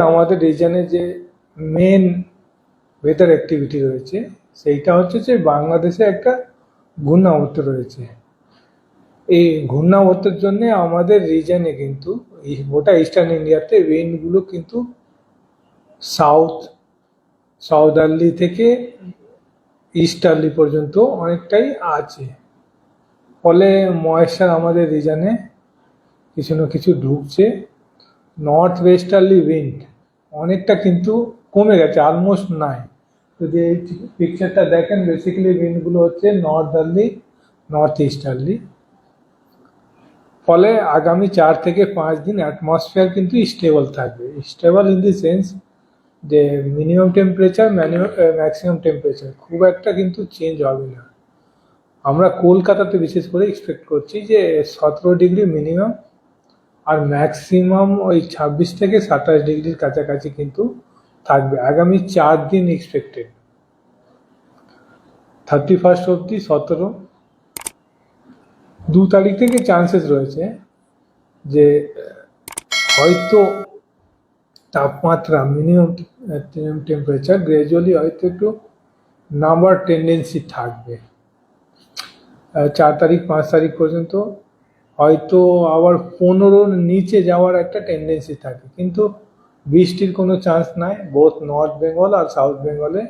আমাদের রিজনে যে main weather activity রয়েছে সেইটা হচ্ছে যে বাংলাদেশে একটা ঘূর্ণাবর্ত রয়েছে। এই ঘূর্ণাবর্তের জন্য আমাদের রিজনে কিন্তু গোটা ইস্টার্ন ইন্ডিয়াতে উইন্ডগুলো কিন্তু সাউদার্লি থেকে ইস্টার্লি পর্যন্ত অনেকটাই আছে। ফলে ময়েশ্চার আমাদের রিজনে কিছু না কিছু ঢুকছে। নর্থ ওয়েস্টার্লি উইন্ড অনেকটা কিন্তু কমে গেছে, অলমোস্ট নাই। যদি এই পিকচারটা দেখেন, বেসিক্যালি উইন্ডগুলো হচ্ছে নর্দার্লি, নর্থ ইস্টার্লি। ফলে আগামী 4 থেকে 5 দিন অ্যাটমসফিয়ার কিন্তু স্টেবল থাকবে। স্টেবল ইন দি সেন্স যে মিনিমাম টেম্পারেচার ম্যাক্সিমাম টেম্পারেচার খুব একটা কিন্তু চেঞ্জ হবে না। আমরা কলকাতাতে বিশেষ করে এক্সপেক্ট করছি যে 17 ডিগ্রি মিনিমাম আর ম্যাক্সিমাম ওই 26 থেকে 27 ডিগ্রির কাছাকাছি কিন্তু থাকবে আগামী 4 দিন এক্সপেক্টেড। 31 অবধি 17, 2 তারিখ থেকে চান্সেস রয়েছে যে হয়তো তাপমাত্রা মিনিমাম টেম্পারেচার গ্র্যাজুয়ালি হয়তো একটু নামার টেন্ডেন্সি থাকবে। 4 তারিখ 5 তারিখ পর্যন্ত হয়তো আবার 15-র নিচে যাওয়ার একটা টেন্ডেন্সি থাকে, কিন্তু বৃষ্টির কোনো চান্স নাই। বোথ নর্থ বেঙ্গল আর সাউথ বেঙ্গলে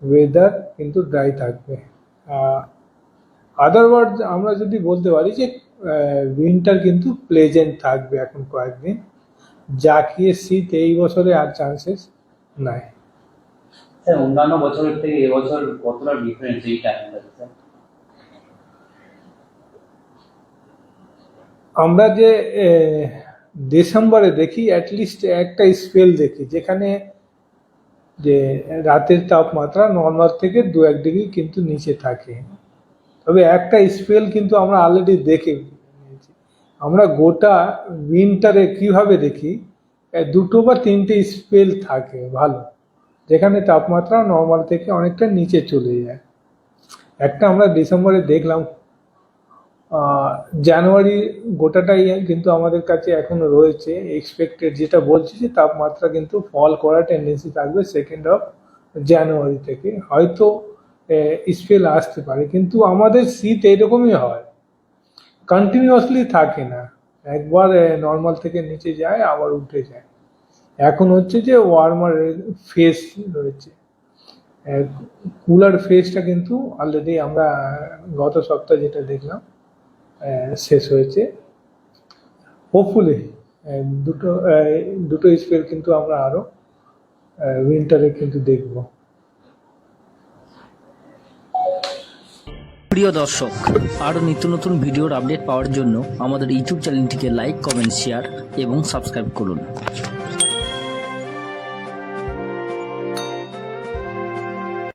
ওয়েদার কিন্তু ড্রাই থাকবে। আদারওয়াইজ আমরা যদি বলতে পারি যে উইন্টার কিন্তু প্লেজেন্ট থাকবে এখন কয়েকদিন, যা কি শীত এই বছরে আর চান্সেস নাই। স্যার অন্যান্য বছরের থেকে এবছর কতটা ডিফারেন্স এই টাইমটাতে স্যার? আমরা যে ডিসেম্বরে দেখি অ্যাটলিস্ট একটা স্পেল দেখি যেখানে যে রাতের তাপমাত্রা নর্মাল থেকে 2-1 ডিগ্রি কিন্তু নিচে থাকে। তবে একটা স্পেল কিন্তু আমরা অলরেডি দেখে নিয়েছি। আমরা গোটা উইন্টারে কিভাবে দেখি, 2টো বা 3টে স্পেল থাকে ভালো, যেখানে তাপমাত্রা নর্মাল থেকে অনেকটা নিচে চলে যায়। একটা আমরা ডিসেম্বরে দেখলাম, জানুয়ারি গোটাটাই কিন্তু আমাদের কাছে এখনো রয়েছে এক্সপেক্টেড, যেটা বলছি যে তাপমাত্রা কিন্তু ফল করার টেন্ডেন্সি থাকবে 2nd অফ জানুয়ারি থেকে। হয়তো স্পেল আসতে পারে, কিন্তু আমাদের শীত এরকমই হয়, কন্টিনিউয়াসলি থাকে না। একবার নর্মাল থেকে নিচে যায় আবার উঠে যায়। এখন হচ্ছে যে ওয়ার্মার ফেজ রয়েছে, কুলার ফেজটা কিন্তু অলরেডি আমরা গত সপ্তাহে যেটা দেখলাম শেষ হয়েছে। হোপফুলি দুটো স্পেল কিন্তু আমরা আরো উইন্টারে কিন্তু দেখব। প্রিয় দর্শক, আরও নিত্য নতুন ভিডিওর আপডেট পাওয়ার জন্য আমাদের ইউটিউব চ্যানেলটিকে লাইক, কমেন্ট, শেয়ার এবং সাবস্ক্রাইব করুন।